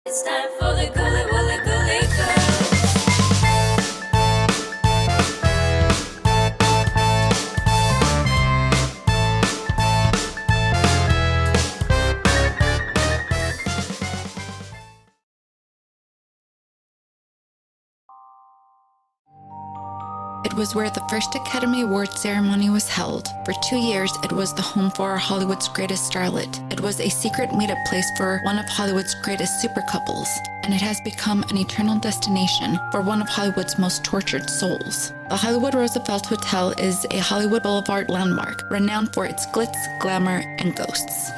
It's time for the Ghoulie Girls. It was where the first Academy Award ceremony was held. For 2 years, it was the home for Hollywood's greatest starlet. It was a secret meetup place for one of Hollywood's greatest super couples, and it has become an eternal destination for one of Hollywood's most tortured souls. The Hollywood Roosevelt Hotel is a Hollywood Boulevard landmark, renowned for its glitz, glamour, and ghosts.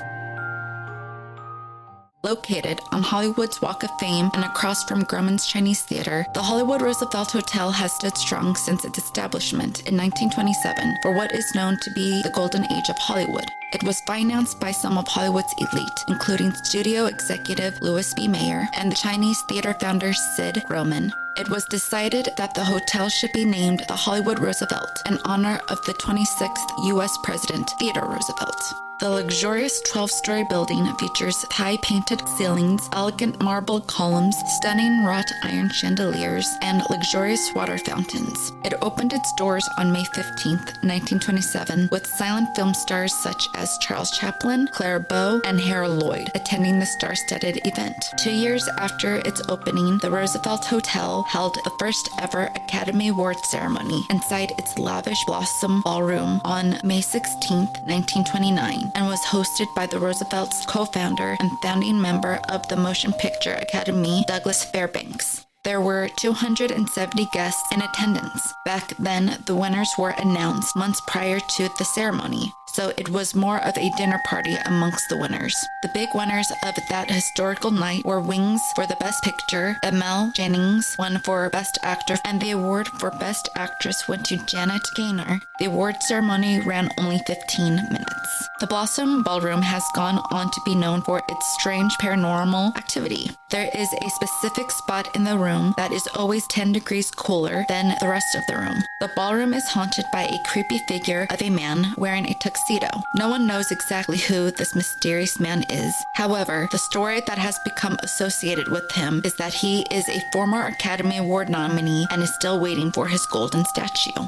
Located on Hollywood's Walk of Fame and across from Grauman's Chinese Theater, the Hollywood Roosevelt Hotel has stood strong since its establishment in 1927 for what is known to be the golden age of Hollywood. It was financed by some of Hollywood's elite, including studio executive Louis B. Mayer and the Chinese theater founder Sid Grauman. It was decided that the hotel should be named the Hollywood Roosevelt in honor of the 26th U.S. President Theodore Roosevelt. The luxurious 12-story building features high-painted ceilings, elegant marble columns, stunning wrought iron chandeliers, and luxurious water fountains. It opened its doors on May 15, 1927, with silent film stars such as Charles Chaplin, Clara Bow, and Harold Lloyd attending the star-studded event. 2 years after its opening, the Roosevelt Hotel held the first ever Academy Award ceremony inside its lavish Blossom Ballroom on May 16, 1929. And was hosted by the Roosevelt's co-founder and founding member of the Motion Picture Academy, Douglas Fairbanks. There were 270 guests in attendance. Back then, the winners were announced months prior to the ceremony, so it was more of a dinner party amongst the winners. The big winners of that historical night were Wings for the Best Picture. Emelle Jannings won for Best Actor, and the award for Best Actress went to Janet Gaynor. The award ceremony ran only 15 minutes. The Blossom Ballroom has gone on to be known for its strange paranormal activity. There is a specific spot in the room that is always 10 degrees cooler than the rest of the room. The ballroom is haunted by a creepy figure of a man wearing a tuxedo. No one knows exactly who this mysterious man is. However, the story that has become associated with him is that he is a former Academy Award nominee and is still waiting for his golden statue.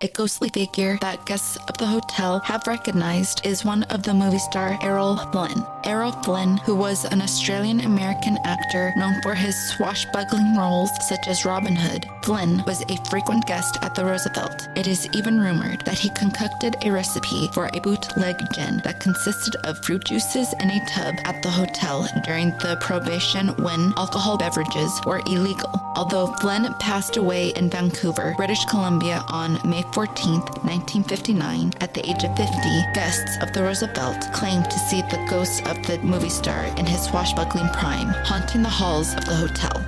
A ghostly figure that guests of the hotel have recognized is one of the movie star Errol Flynn. Errol Flynn, who was an Australian-American actor known for his swashbuckling roles such as Robin Hood, Flynn was a frequent guest at the Roosevelt. It is even rumored that he concocted a recipe for a bootleg gin that consisted of fruit juices in a tub at the hotel during the Prohibition when alcohol beverages were illegal. Although Flynn passed away in Vancouver, British Columbia on May 14, 1959, at the age of 50, guests of the Roosevelt claimed to see the ghost of the movie star in his swashbuckling prime, haunting the halls of the hotel.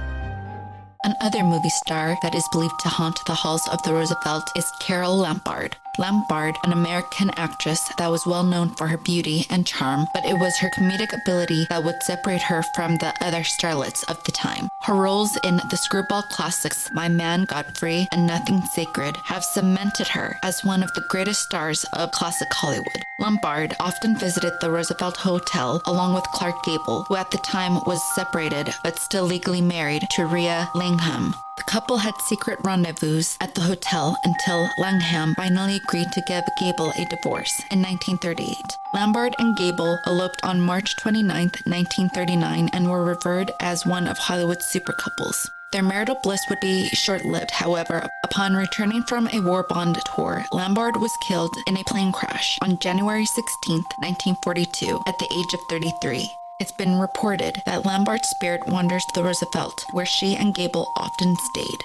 Another movie star that is believed to haunt the halls of the Roosevelt is Carole Lombard. Lombard, an American actress that was well known for her beauty and charm, but it was her comedic ability that would separate her from the other starlets of the time. Her roles in the screwball classics My Man Godfrey and Nothing Sacred have cemented her as one of the greatest stars of classic Hollywood. Lombard often visited the Roosevelt Hotel along with Clark Gable, who at the time was separated but still legally married to Rhea Langham. The couple had secret rendezvous at the hotel until Langham finally agreed to give Gable a divorce in 1938. Lombard and Gable eloped on March 29, 1939, and were revered as one of Hollywood's super couples. Their marital bliss would be short-lived, however. Upon returning from a war bond tour, Lombard was killed in a plane crash on January 16, 1942, at the age of 33. It's been reported that Lombard's spirit wanders the Roosevelt, where she and Gable often stayed.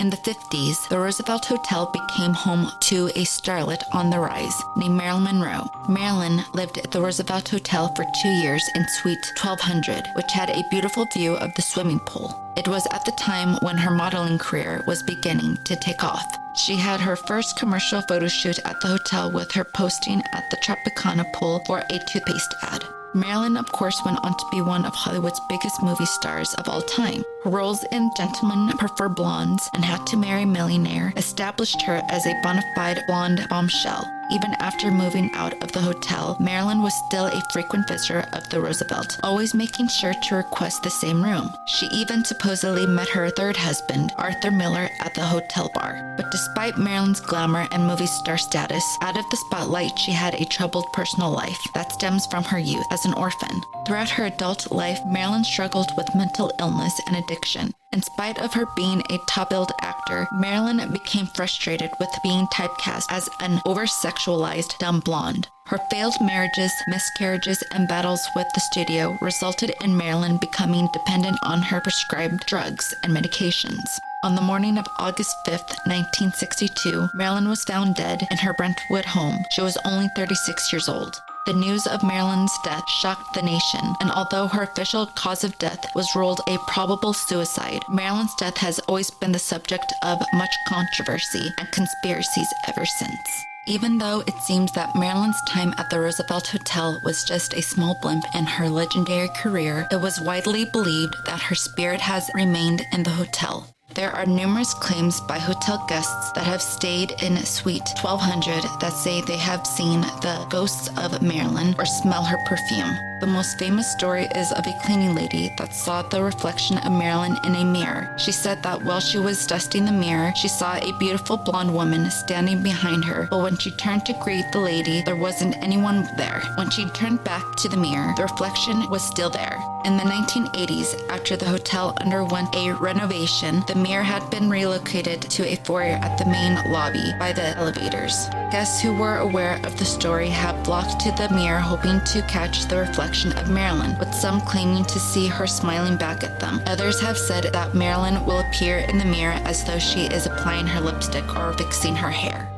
In the 50s, the Roosevelt Hotel became home to a starlet on the rise named Marilyn Monroe. Marilyn lived at the Roosevelt Hotel for 2 years in Suite 1200, which had a beautiful view of the swimming pool. It was at the time when her modeling career was beginning to take off. She had her first commercial photo shoot at the hotel with her posting at the Tropicana pool for a toothpaste ad. Marilyn, of course, went on to be one of Hollywood's biggest movie stars of all time. Caroles and gentlemen prefer blondes and had to marry a millionaire established her as a bona fide blonde bombshell. Even after moving out of the hotel, Marilyn was still a frequent visitor of the Roosevelt, always making sure to request the same room. She even supposedly met her third husband, Arthur Miller, at the hotel bar. But despite Marilyn's glamour and movie star status, out of the spotlight she had a troubled personal life that stems from her youth as an orphan. Throughout her adult life, Marilyn struggled with mental illness and addiction. In spite of her being a top-billed actor, Marilyn became frustrated with being typecast as an over-sexualized dumb blonde. Her failed marriages, miscarriages, and battles with the studio resulted in Marilyn becoming dependent on her prescribed drugs and medications. On the morning of August 5th, 1962, Marilyn was found dead in her Brentwood home. She was only 36 years old. The news of Marilyn's death shocked the nation, and although her official cause of death was ruled a probable suicide, Marilyn's death has always been the subject of much controversy and conspiracies ever since. Even though it seems that Marilyn's time at the Roosevelt Hotel was just a small blimp in her legendary career, it was widely believed that her spirit has remained in the hotel. There are numerous claims by hotel guests that have stayed in Suite 1200 that say they have seen the ghosts of Marilyn or smell her perfume. The most famous story is of a cleaning lady that saw the reflection of Marilyn in a mirror. She said that while she was dusting the mirror, she saw a beautiful blonde woman standing behind her, but when she turned to greet the lady, there wasn't anyone there. When she turned back to the mirror, the reflection was still there. In the 1980s, after the hotel underwent a renovation, the mirror had been relocated to a foyer at the main lobby by the elevators. Guests who were aware of the story have flocked to the mirror hoping to catch the reflection of Marilyn, with some claiming to see her smiling back at them. Others have said that Marilyn will appear in the mirror as though she is applying her lipstick or fixing her hair.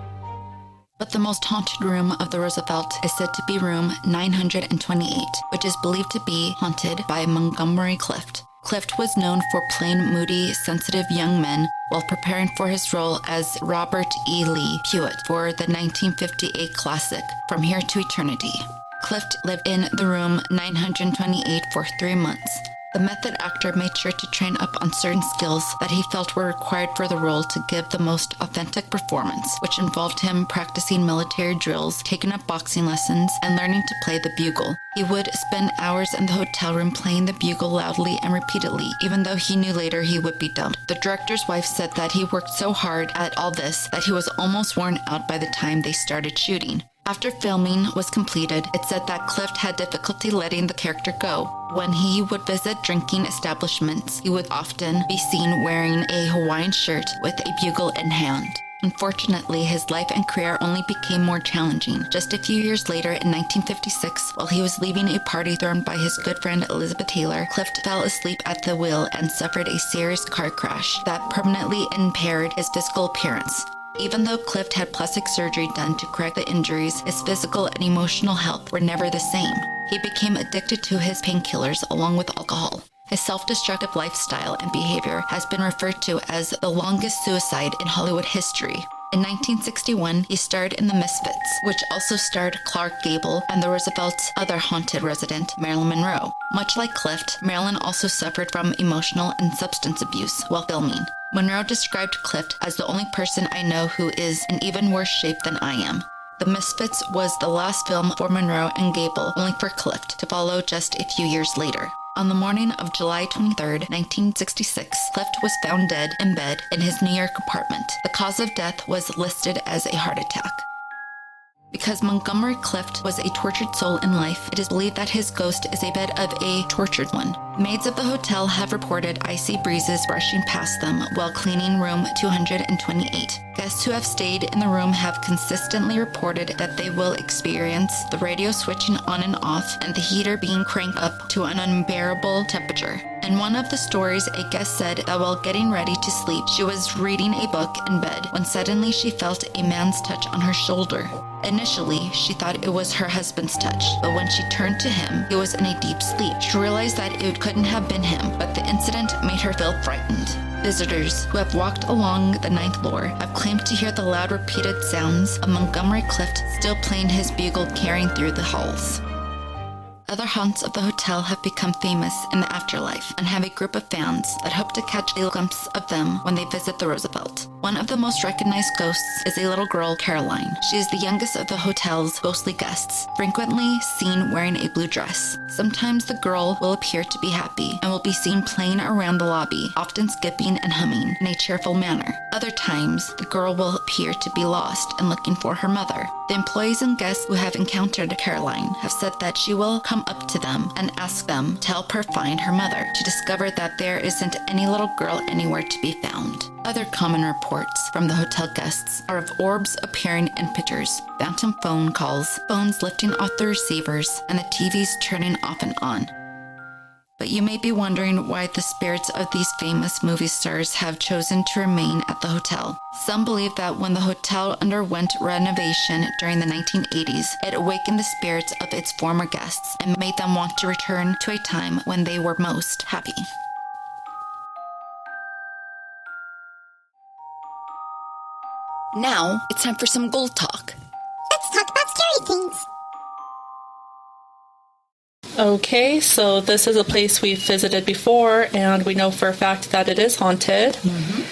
But the most haunted room of the Roosevelt is said to be room 928, which is believed to be haunted by Montgomery Clift. Clift was known for playing moody, sensitive young men while preparing for his role as Robert E. Lee Hewitt for the 1958 classic From Here to Eternity. Clift lived in the room 928 for 3 months. The method actor made sure to train up on certain skills that he felt were required for the role to give the most authentic performance, which involved him practicing military drills, taking up boxing lessons, and learning to play the bugle. He would spend hours in the hotel room playing the bugle loudly and repeatedly, even though he knew later he would be dumped. The director's wife said that he worked so hard at all this that he was almost worn out by the time they started shooting. After filming was completed, it said that Clift had difficulty letting the character go. When he would visit drinking establishments, he would often be seen wearing a Hawaiian shirt with a bugle in hand. Unfortunately, his life and career only became more challenging. Just a few years later, in 1956, while he was leaving a party thrown by his good friend Elizabeth Taylor, Clift fell asleep at the wheel and suffered a serious car crash that permanently impaired his physical appearance. Even though Clift had plastic surgery done to correct the injuries, his physical and emotional health were never the same. He became addicted to his painkillers along with alcohol. His self-destructive lifestyle and behavior has been referred to as the longest suicide in Hollywood history. In 1961, he starred in The Misfits, which also starred Clark Gable and the Roosevelt's other haunted resident, Marilyn Monroe. Much like Clift, Marilyn also suffered from emotional and substance abuse while filming. Monroe described Clift as the only person I know who is in even worse shape than I am. The Misfits was the last film for Monroe and Gable, only for Clift to follow just a few years later. On the morning of July 23, 1966, Clift was found dead in bed in his New York apartment. The cause of death was listed as a heart attack. Because Montgomery Clift was a tortured soul in life, it is believed that his ghost is a bit of a tortured one. Maids of the hotel have reported icy breezes brushing past them while cleaning room 228. Guests who have stayed in the room have consistently reported that they will experience the radio switching on and off and the heater being cranked up to an unbearable temperature. In one of the stories, a guest said that while getting ready to sleep, she was reading a book in bed when suddenly she felt a man's touch on her shoulder. Initially, she thought it was her husband's touch, but when she turned to him, he was in a deep sleep. She realized that it couldn't have been him, but the incident made her feel frightened. Visitors who have walked along the 9th floor have claimed to hear the loud repeated sounds of Montgomery Clift still playing his bugle carrying through the halls. Other haunts of the hotel have become famous in the afterlife and have a group of fans that hope to catch a glimpse of them when they visit the Roosevelt. One of the most recognized ghosts is a little girl, Caroline. She is the youngest of the hotel's ghostly guests, frequently seen wearing a blue dress. Sometimes the girl will appear to be happy and will be seen playing around the lobby, often skipping and humming in a cheerful manner. Other times, the girl will appear to be lost and looking for her mother. The employees and guests who have encountered Caroline have said that she will come up to them and ask them to help her find her mother, to discover that there isn't any little girl anywhere to be found. Other common reports from the hotel guests are of orbs appearing in pictures, phantom phone calls, phones lifting off the receivers, and the TVs turning off and on. But you may be wondering why the spirits of these famous movie stars have chosen to remain at the hotel. Some believe that when the hotel underwent renovation during the 1980s, it awakened the spirits of its former guests and made them want to return to a time when they were most happy. Now, it's time for some Ghoul Talk. Let's talk about scary things. Okay, so this is a place we've visited before, and we know for a fact that it is haunted.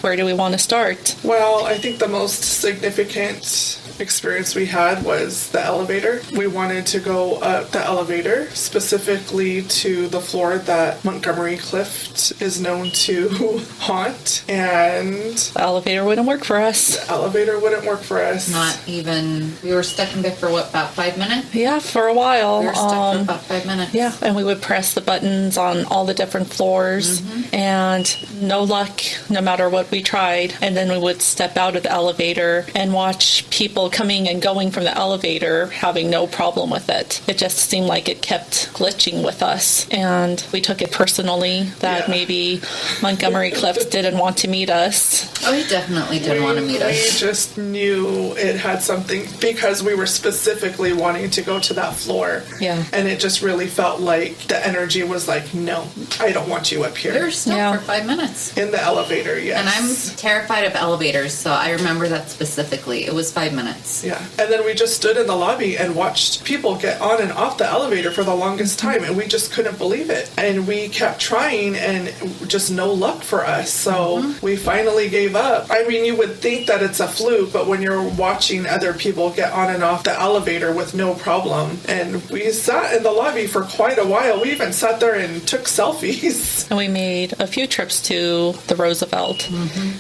Where do we want to start? Well, I think the most significant experience we had was the elevator. We wanted to go up the elevator, specifically to the floor that Montgomery Clift is known to haunt, and The elevator wouldn't work for us. the elevator wouldn't work for us. Not even, we were stuck in there for what, about 5 minutes? Yeah, for a while. We were stuck for about 5 minutes. Yeah, and we would press the buttons on all the different floors, and no luck, no matter what we tried. And then we would step out of the elevator and watch people coming and going from the elevator having no problem with it. It just seemed like it kept glitching with us, and we took it personally that maybe Montgomery Clift didn't want to meet us. Oh, he definitely didn't want to meet We us. just knew it had something because we were specifically wanting to go to that floor. Yeah. And it just really felt like the energy was like, no, I don't want you up We were here. stuck Yeah. for 5 minutes. In the elevator, yes. And I'm terrified of elevators, so I remember that specifically. It was 5 minutes. Yeah, and then we just stood in the lobby and watched people get on and off the elevator for the longest time, and we just couldn't believe it. And we kept trying, and just no luck for us. So we finally gave up. I mean, you would think that it's a fluke, but when you're watching other people get on and off the elevator with no problem, and we sat in the lobby for quite a while. We even sat there and took selfies. And we made a few trips to the Roosevelt,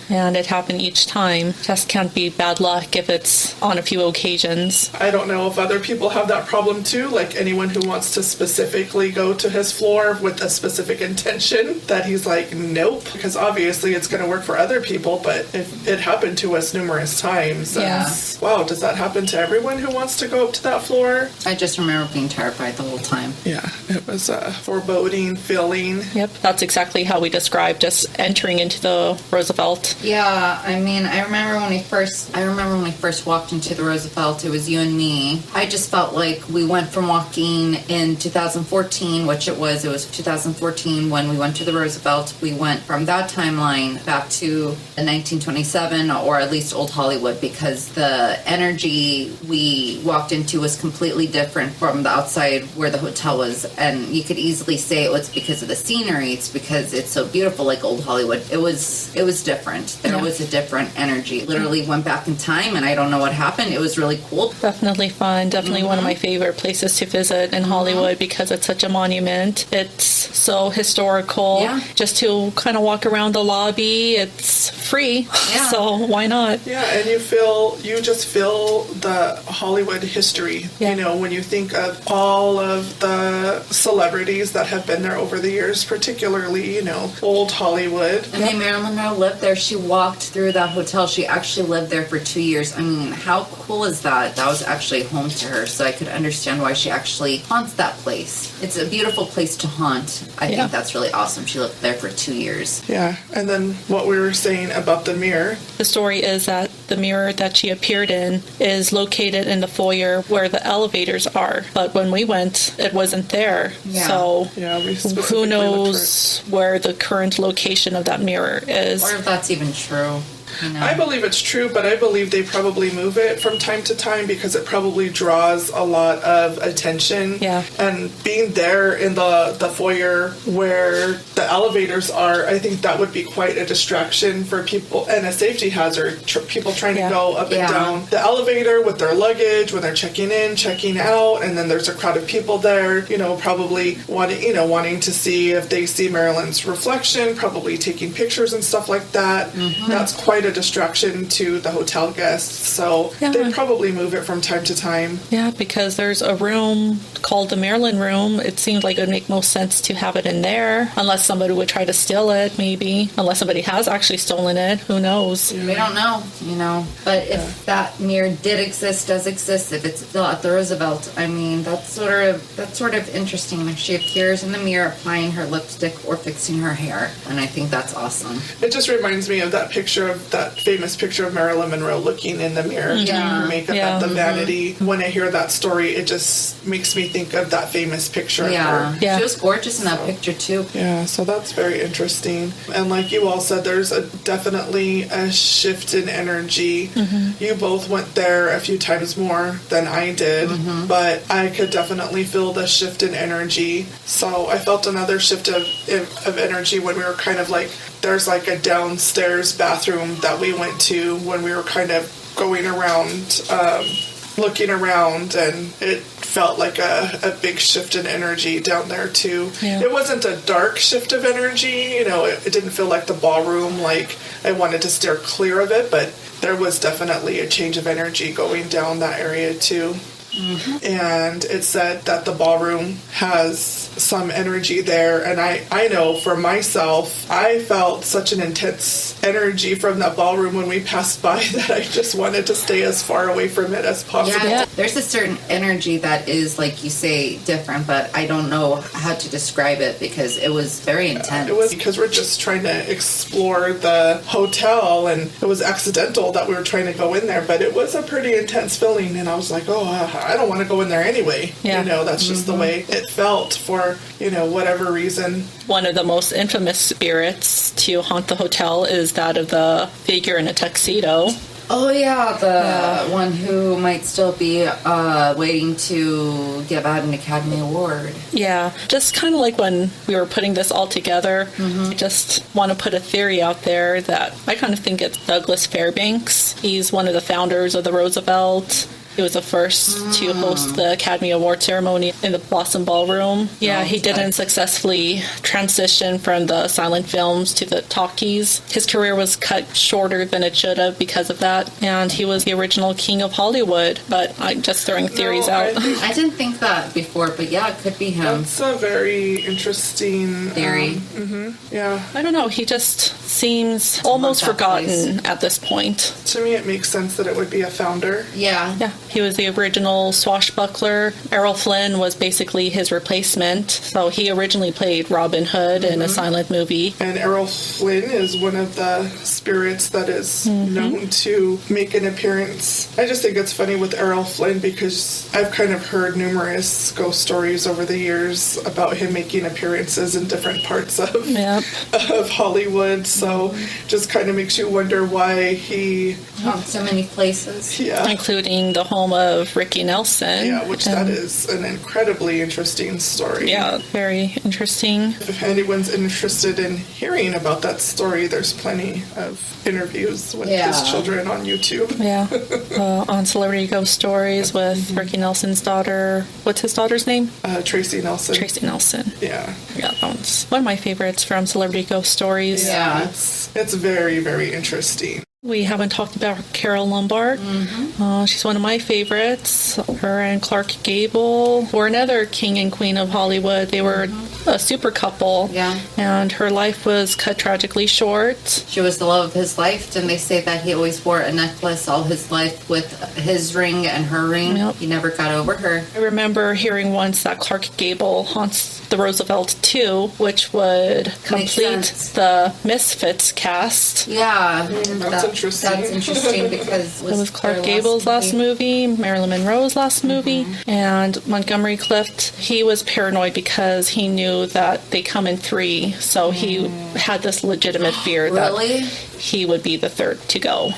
and it happened each time. Just can't be bad luck if it's on a few occasions. I don't know if other people have that problem too, like anyone who wants to specifically go to his floor with a specific intention, that he's like, nope, because obviously it's going to work for other people, but if it happened to us numerous times. Yeah. Wow, does that happen to everyone who wants to go up to that floor? I just remember being terrified the whole time. Yeah, it was a foreboding feeling. Yep, that's exactly how we described just entering into the Roosevelt. Yeah, I mean, I remember when we first walked into the Roosevelt, it was you and me. I just felt like we went from walking in 2014, which it was 2014 when we went to the Roosevelt. We went from that timeline back to the 1927, or at least old Hollywood, because the energy we walked into was completely different from the outside where the hotel was. And you could easily say it was because of the scenery, it's because it's so beautiful, like old Hollywood. It was different. There was a different energy. Literally went back in time, and I don't know what happened. It was really cool. Definitely fun. Definitely one of my favorite places to visit in Hollywood because it's such a monument. It's so historical. Yeah. Just to kind of walk around the lobby, it's free. Yeah. So why not? Yeah, and you just feel the Hollywood history. Yeah. You know, when you think of all of the celebrities that have been there over the years, particularly, old Hollywood. I mean, Marilyn Monroe lived there. She walked through that hotel. She actually lived there for 2 years. I mean, how cool is that? That was actually home to her, so I could understand why she actually haunts that place. It's a beautiful place to haunt. I think that's really awesome. She lived there for 2 years. Yeah, and then what we were saying about the mirror. The story is that the mirror that she appeared in is located in the foyer where the elevators are. But when we went, it wasn't there. Yeah. So Yeah, we who specifically knows where the current location of that mirror is? Or if that's even true. You know? I believe it's true, but I believe they probably move it from time to time because it probably draws a lot of attention. Yeah. And being there in the foyer where the elevators are, I think that would be quite a distraction for people and a safety hazard. People trying to go up and down the elevator with their luggage when they're checking in, checking out, and then there's a crowd of people there, probably wanting to see if they see Marilyn's reflection, probably taking pictures and stuff like that. Mm-hmm. That's quite a distraction to the hotel guests. So they probably move it from time to time. Yeah, because there's a room called the Marilyn Room. It seemed like it would make most sense to have it in there, unless somebody would try to steal it, maybe. Unless somebody has actually stolen it. Who knows? We don't know, But if that mirror does exist, if it's still at the Roosevelt, I mean, that's sort of interesting. If she appears in the mirror applying her lipstick or fixing her hair, and I think that's awesome. It just reminds me of that famous picture of Marilyn Monroe looking in the mirror doing her makeup at the Vanity. When I hear that story, it just makes me think of that famous picture of her. Yeah, she was gorgeous in that picture too. Yeah, so that's very interesting. And like you all said, there's definitely a shift in energy. Mm-hmm. You both went there a few times more than I did, but I could definitely feel the shift in energy. So I felt another shift of energy when we were kind of like, there's like a downstairs bathroom that we went to when we were kind of going around, looking around, and it felt like a big shift in energy down there too. Yeah. It wasn't a dark shift of energy, it didn't feel like the ballroom, like I wanted to steer clear of it, but there was definitely a change of energy going down that area too. Mm-hmm. And it said that the ballroom has some energy there, and I know for myself, I felt such an intense energy from that ballroom when we passed by that I just wanted to stay as far away from it as possible. Yeah, there's a certain energy that is, like you say, different, but I don't know how to describe it because it was very intense. It was because we're just trying to explore the hotel, and it was accidental that we were trying to go in there, but it was a pretty intense feeling, and I was like, I don't want to go in there anyway. Yeah. That's just the way it felt for, whatever reason. One of the most infamous spirits to haunt the hotel is that of the figure in a tuxedo. Oh, yeah, the one who might still be waiting to give out an Academy Award. Yeah, just kind of like when we were putting this all together, I just want to put a theory out there that I kind of think it's Douglas Fairbanks. He's one of the founders of the Roosevelt. He was the first to host the Academy Award ceremony in the Blossom Ballroom. Yeah, he didn't successfully transition from the silent films to the talkies. His career was cut shorter than it should have because of that, and he was the original king of Hollywood, but I'm just throwing theories out. I didn't think that before, but yeah, it could be him. That's a very interesting theory. Yeah. I don't know, he just seems almost forgotten at this point. To me, it makes sense that it would be a founder. Yeah. He was the original swashbuckler. Errol Flynn was basically his replacement. So he originally played Robin Hood in a silent movie. And Errol Flynn is one of the spirits that is known to make an appearance. I just think it's funny with Errol Flynn because I've kind of heard numerous ghost stories over the years about him making appearances in different parts of Hollywood. So just kind of makes you wonder why he... so many places. Yeah. Including the home of Ricky Nelson. Yeah, which that is an incredibly interesting story. Yeah, very interesting. If anyone's interested in hearing about that story, there's plenty of interviews with his children on YouTube. Yeah, on Celebrity Ghost Stories with Ricky Nelson's daughter. What's his daughter's name? Tracy Nelson. Tracy Nelson. Yeah. Yeah, that one's one of my favorites from Celebrity Ghost Stories. Yeah, it's very, very interesting. We haven't talked about Carole Lombard. She's one of my favorites. Her and Clark Gable were another king and queen of Hollywood. They were a super couple. Yeah. And her life was cut tragically short. She was the love of his life, and they say that he always wore a necklace all his life with his ring and her ring. Yep. He never got over her. I remember hearing once that Clark Gable haunts the Roosevelt too, which would complete the Misfits cast. Yeah. That's interesting. That's interesting because it was Clark Gable's last movie, Marilyn Monroe's last movie, and Montgomery Clift. He was paranoid because he knew that they come in three, so he had this legitimate fear that he would be the third to go.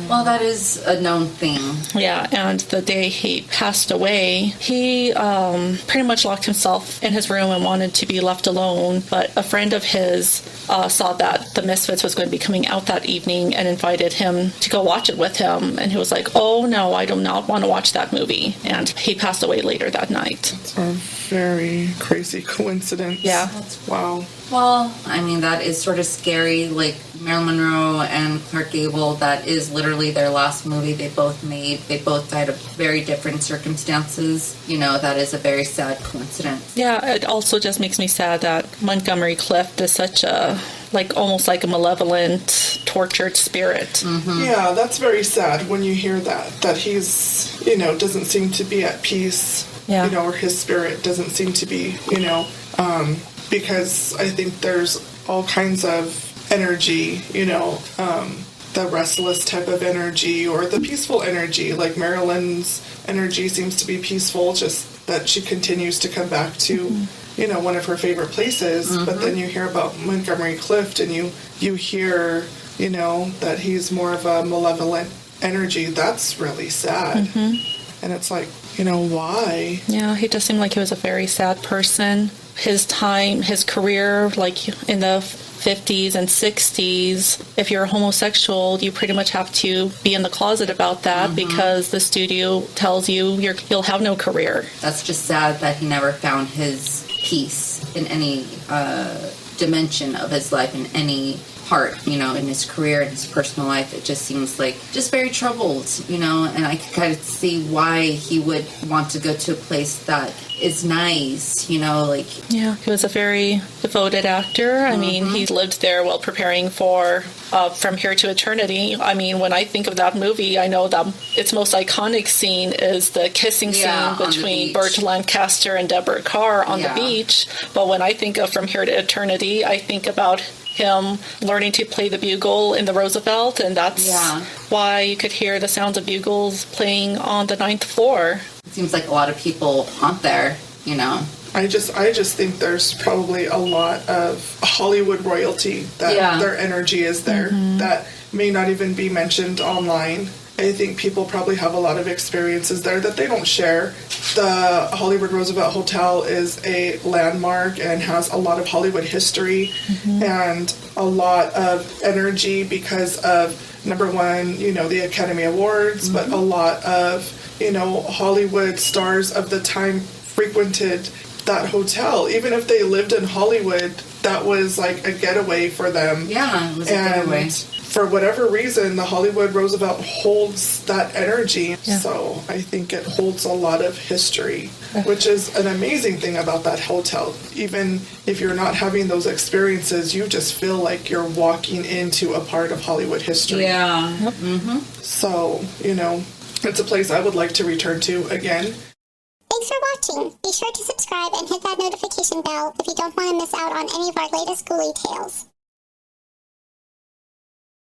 Well, that is a known thing. Yeah, and the day he passed away, he pretty much locked himself in his room and wanted to be left alone. But a friend of his saw that The Misfits was going to be coming out that evening and invited him to go watch it with him. And he was like, oh, no, I do not want to watch that movie. And he passed away later that night. It's a very crazy coincidence. Yeah. Wow. Well, I mean, that is sort of scary. Like Marilyn Monroe and Clark Gable, that is literally their last movie they both made. They both died of very different circumstances. You know, that is a very sad coincidence. Yeah, it also just makes me sad that Montgomery Clift is such a, almost like a malevolent, tortured spirit. Yeah, that's very sad when you hear that he's, doesn't seem to be at peace, or his spirit doesn't seem to be, because I think there's all kinds of energy, the restless type of energy or the peaceful energy. Like Marilyn's energy seems to be peaceful, just that she continues to come back to, one of her favorite places. But then you hear about Montgomery Clift and you hear, that he's more of a malevolent energy. That's really sad. And it's like, why? Yeah, he just seemed like he was a very sad person. His career, in the 50s and 60s, if you're a homosexual, you pretty much have to be in the closet about that because the studio tells you you'll have no career. That's just sad that he never found his peace in any dimension of his life, in any part, in his career, in his personal life. It just seems like just very troubled, and I can kind of see why he would want to go to a place that is nice, Yeah, he was a very devoted actor. I mean, he lived there while preparing for From Here to Eternity. I mean, when I think of that movie, I know that its most iconic scene is the kissing scene between Burt Lancaster and Deborah Kerr on the beach. But when I think of From Here to Eternity, I think about him learning to play the bugle in the Roosevelt, and that's why you could hear the sounds of bugles playing on the 9th floor. It seems like a lot of people haunt there, I just think there's probably a lot of Hollywood royalty that their energy is there that may not even be mentioned online. I think people probably have a lot of experiences there that they don't share. The Hollywood Roosevelt Hotel is a landmark and has a lot of Hollywood history and a lot of energy because of, number one, the Academy Awards, but a lot of, Hollywood stars of the time frequented that hotel. Even if they lived in Hollywood, that was like a getaway for them. Yeah, it was a getaway. For whatever reason, the Hollywood Roosevelt holds that energy. So I think it holds a lot of history, which is an amazing thing about that hotel. Even if you're not having those experiences, you just feel like you're walking into a part of Hollywood history. Yeah. So, it's a place I would like to return to again. Thanks for watching. Be sure to subscribe and hit that notification bell if you don't want to miss out on any of our latest Ghoulie Tales.